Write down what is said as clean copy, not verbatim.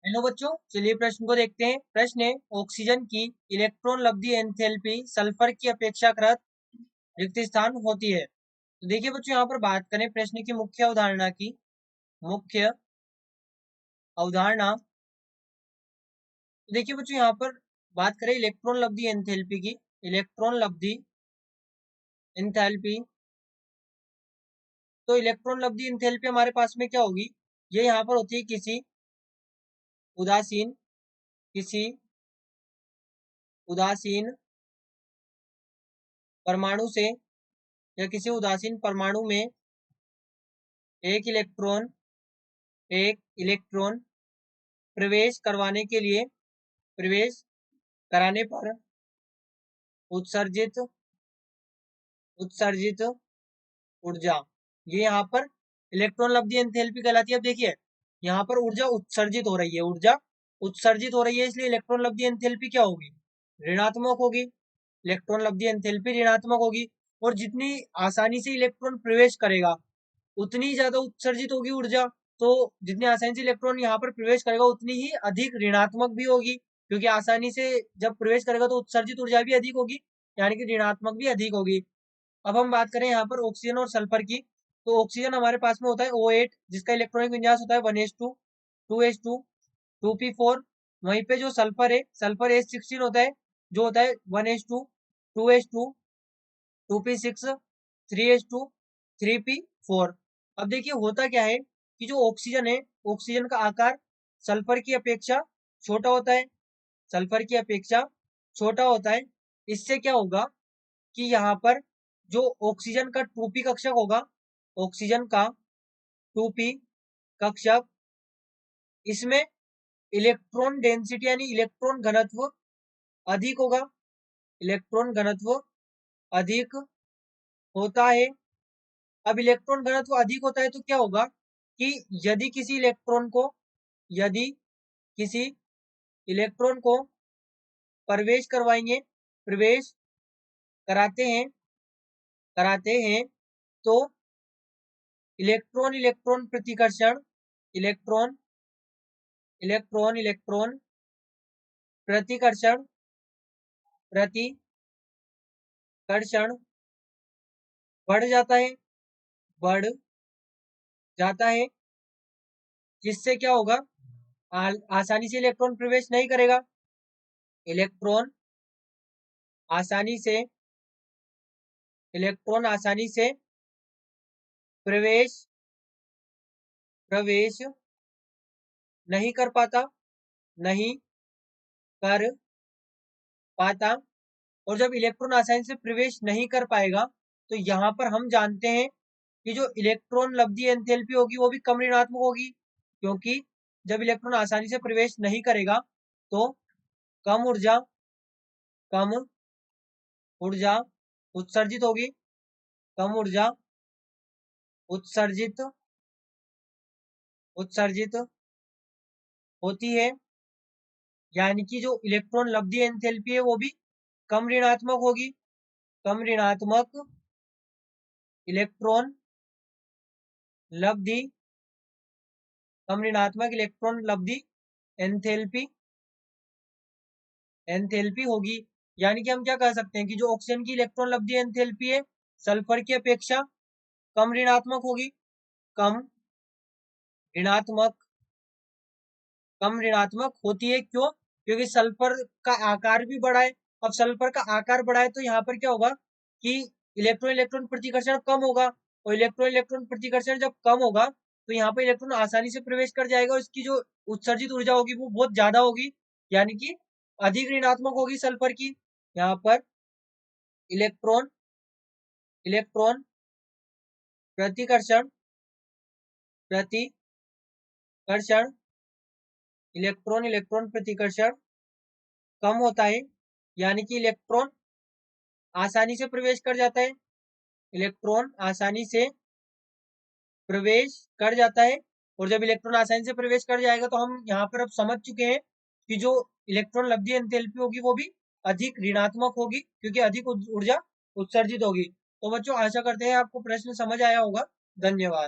Hello बच्चों, चलिए प्रश्न को देखते हैं। प्रश्न है, ऑक्सीजन की इलेक्ट्रॉन लब्धि एंथैल्पी सल्फर की अपेक्षाकृत रिक्त स्थान होती है। तो देखिए बच्चों, यहाँ पर बात करें प्रश्न की मुख्य अवधारणा की। मुख्य अवधारणा, तो देखिए बच्चों, यहाँ पर बात करें इलेक्ट्रॉन लब्धि एंथैल्पी की। इलेक्ट्रॉन लब्धि एंथैल्पी, तो इलेक्ट्रॉन लब्धि एंथैल्पी हमारे पास में क्या होगी? ये यहाँ पर होती है उदासीन किसी उदासीन परमाणु से या किसी उदासीन परमाणु में एक इलेक्ट्रॉन प्रवेश कराने पर उत्सर्जित ऊर्जा, ये यहाँ पर इलेक्ट्रॉन लब्धि एंथैल्पी कहलाती है। अब देखिए, यहाँ पर ऊर्जा उत्सर्जित हो रही है, इसलिए इलेक्ट्रॉन लब्धि एंथैल्पी क्या होगी? ऋणात्मक होगी। इलेक्ट्रॉन लब्धि एंथैल्पी ऋणात्मक होगी, और जितनी आसानी से इलेक्ट्रॉन प्रवेश करेगा उतनी ज्यादा उत्सर्जित होगी ऊर्जा। तो जितनी आसानी से इलेक्ट्रॉन यहाँ पर प्रवेश करेगा उतनी ही अधिक ऋणात्मक भी होगी, क्योंकि आसानी से जब प्रवेश करेगा तो उत्सर्जित ऊर्जा भी अधिक होगी, यानी कि ऋणात्मक भी अधिक होगी। अब हम बात करें यहाँ पर ऑक्सीजन और सल्फर की। तो ऑक्सीजन हमारे पास में होता है O8, जिसका इलेक्ट्रॉनिक विन्यास होता है 1s2 2s2 2p4। वहीं पे जो सल्फर है, सल्फर H16 होता है, जो होता है 1s2 2s2 2p6 3s2 3p4। अब देखिए होता क्या है कि जो ऑक्सीजन है, ऑक्सीजन का आकार सल्फर की अपेक्षा छोटा होता है। सल्फर की अपेक्षा छोटा होता है। इससे क्या होगा कि यहाँ पर जो ऑक्सीजन का 2p कक्षक होगा, ऑक्सीजन का 2p कक्षक, इसमें इलेक्ट्रॉन डेंसिटी यानी इलेक्ट्रॉन घनत्व अधिक होगा। इलेक्ट्रॉन घनत्व अधिक होता है। अब इलेक्ट्रॉन घनत्व अधिक होता है तो क्या होगा कि यदि किसी इलेक्ट्रॉन को प्रवेश कराते हैं तो इलेक्ट्रॉन प्रतिकर्षण बढ़ जाता है, जिससे क्या होगा, आसानी से इलेक्ट्रॉन प्रवेश नहीं करेगा। इलेक्ट्रॉन आसानी से प्रवेश नहीं कर पाता। और जब इलेक्ट्रॉन आसानी से प्रवेश नहीं कर पाएगा तो यहाँ पर हम जानते हैं कि जो इलेक्ट्रॉन लब्धि एंथैल्पी होगी वो भी कम ऋणात्मक होगी, क्योंकि जब इलेक्ट्रॉन आसानी से प्रवेश नहीं करेगा तो कम ऊर्जा उत्सर्जित होगी। कम ऊर्जा उत्सर्जित होती है, यानी कि जो इलेक्ट्रॉन लब्धि एंथैल्पी है वो भी कम ऋणात्मक होगी। कम ऋणात्मक इलेक्ट्रॉन लब्धि एंथैल्पी होगी। यानी कि हम क्या कह सकते हैं कि जो ऑक्सीजन की इलेक्ट्रॉन लब्धि एंथैल्पी है सल्फर की अपेक्षा कम ऋणात्मक होगी। कम ऋणात्मक होती है, क्यों? क्योंकि सल्फर का आकार भी बड़ा है। अब सल्फर का आकार बड़ा है तो यहाँ पर क्या होगा कि इलेक्ट्रॉन प्रतिकर्षण कम होगा, और इलेक्ट्रॉन प्रतिकर्षण जब कम होगा तो यहाँ पर इलेक्ट्रॉन आसानी से प्रवेश कर जाएगा, और इसकी जो उत्सर्जित ऊर्जा होगी वो बहुत ज्यादा होगी, यानी कि अधिक ऋणात्मक होगी सल्फर की। यहाँ पर इलेक्ट्रॉन प्रतिकर्षण इलेक्ट्रॉन प्रतिकर्षण कम होता है, यानी कि इलेक्ट्रॉन आसानी से प्रवेश कर जाता है। इलेक्ट्रॉन आसानी से प्रवेश कर जाता है, और जब इलेक्ट्रॉन आसानी से प्रवेश कर जाएगा तो हम यहाँ पर अब समझ चुके हैं कि जो इलेक्ट्रॉन लब्धि एंथैल्पी होगी वो भी अधिक ऋणात्मक होगी, क्योंकि अधिक ऊर्जा उत्सर्जित होगी। तो बच्चों, आशा करते हैं आपको प्रश्न समझ आया होगा। धन्यवाद।